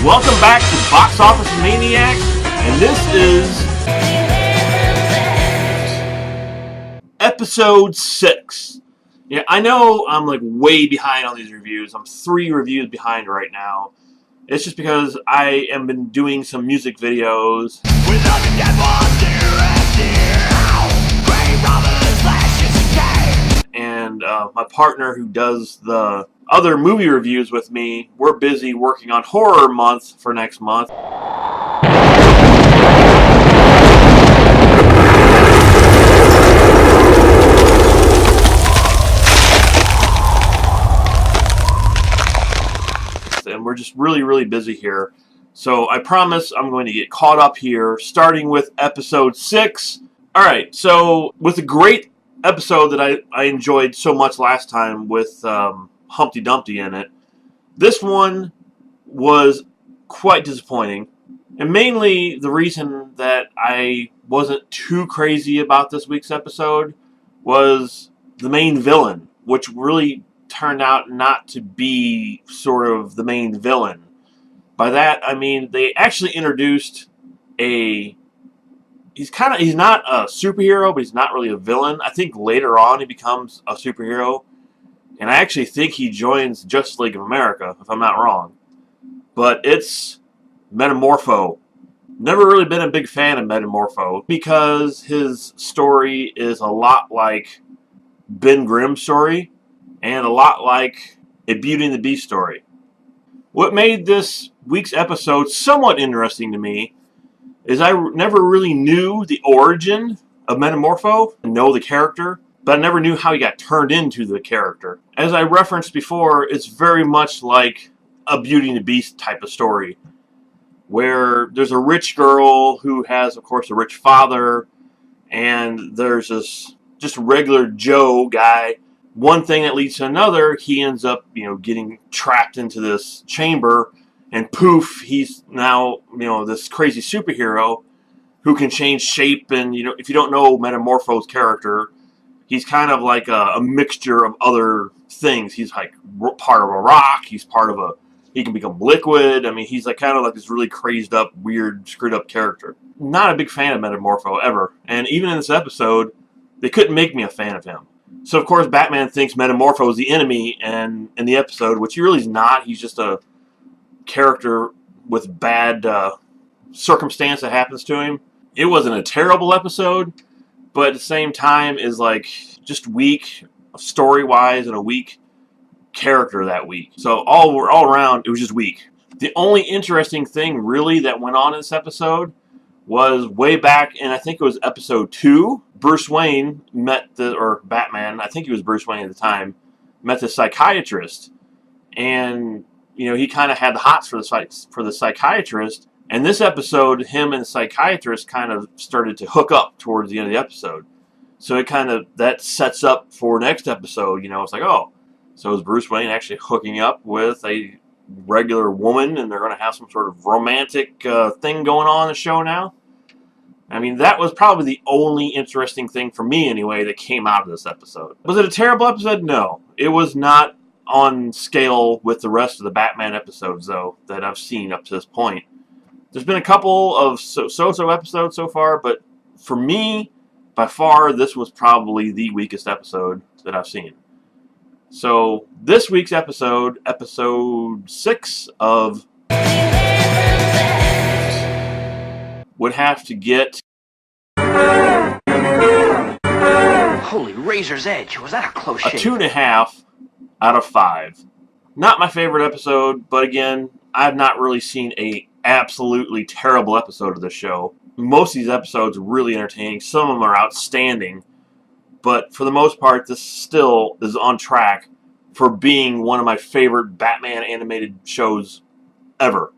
Welcome back to Box Office Maniacs, and this is episode 6. Yeah, I know I'm like way behind on these reviews. I'm 3 reviews behind right now. It's just because I have been doing some music videos. And my partner who does the other movie reviews with me, we're busy working on Horror Month for next month. And we're just really busy here. So I promise I'm going to get caught up here, starting with episode 6. Alright, so with a great episode that I enjoyed so much last time with Humpty Dumpty in it, this one was quite disappointing. And mainly the reason that I wasn't too crazy about this week's episode was the main villain, which really turned out not to be sort of the main villain. By that, I mean they actually introduced he's not a superhero, but he's not really a villain. I think later on he becomes a superhero. And I actually think he joins Justice League of America, if I'm not wrong. But it's Metamorpho. Never really been a big fan of Metamorpho because his story is a lot like Ben Grimm's story and a lot like a Beauty and the Beast story. What made this week's episode somewhat interesting to me is I never really knew the origin of Metamorpho, know the character, but I never knew how he got turned into the character. As I referenced before, it's very much like a Beauty and the Beast type of story, where there's a rich girl who has, of course, a rich father, and there's this just regular Joe guy. One thing that leads to another, he ends up, getting trapped into this chamber, and poof, he's now, this crazy superhero who can change shape. And, if you don't know Metamorpho's character, he's kind of like a mixture of other things. He's like part of a rock. He can become liquid. I mean, he's like kind of like this really crazed up, weird, screwed up character. Not a big fan of Metamorpho ever. And even in this episode, they couldn't make me a fan of him. So, of course, Batman thinks Metamorpho is the enemy in the episode, which he really is not. He's just a character with bad circumstance that happens to him. It wasn't a terrible episode, but at the same time is like just weak story-wise and a weak character that week. So all around, it was just weak. The only interesting thing really that went on in this episode was way back in, I think it was episode 2, Bruce Wayne Batman, I think he was Bruce Wayne at the time, met the psychiatrist. And, he kind of had the hots for the psychiatrist. And this episode, him and the psychiatrist kind of started to hook up towards the end of the episode. So that sets up for next episode. It's like, oh, so is Bruce Wayne actually hooking up with a regular woman, and they're going to have some sort of romantic thing going on in the show now? I mean, that was probably the only interesting thing for me anyway that came out of this episode. Was it a terrible episode? No. It was not on scale with the rest of the Batman episodes, though, that I've seen up to this point. There's been a couple of so-so episodes so far, but for me, by far, this was probably the weakest episode that I've seen. So, this week's episode 6 of would have to get Holy razor's edge, was that a close shave? a 2.5 out of 5. Not my favorite episode, but again, I've not really seen a absolutely terrible episode of this show. Most of these episodes are really entertaining. Some of them are outstanding. But for the most part, this still is on track for being one of my favorite Batman animated shows ever.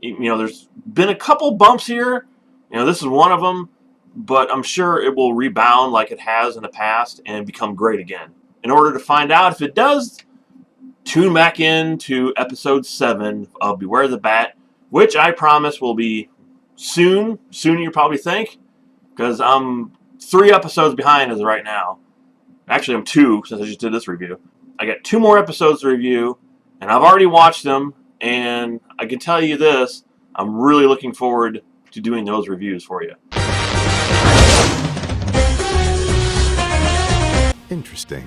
There's been a couple bumps here. This is one of them. But I'm sure it will rebound like it has in the past and become great again. In order to find out if it does, tune back in to episode 7 of Beware the Bat, which I promise will be soon. Sooner you probably think. Because I'm 3 episodes behind as of right now. Actually, I'm 2 since I just did this review. I got 2 more episodes to review, and I've already watched them, and I can tell you this, I'm really looking forward to doing those reviews for you. Interesting.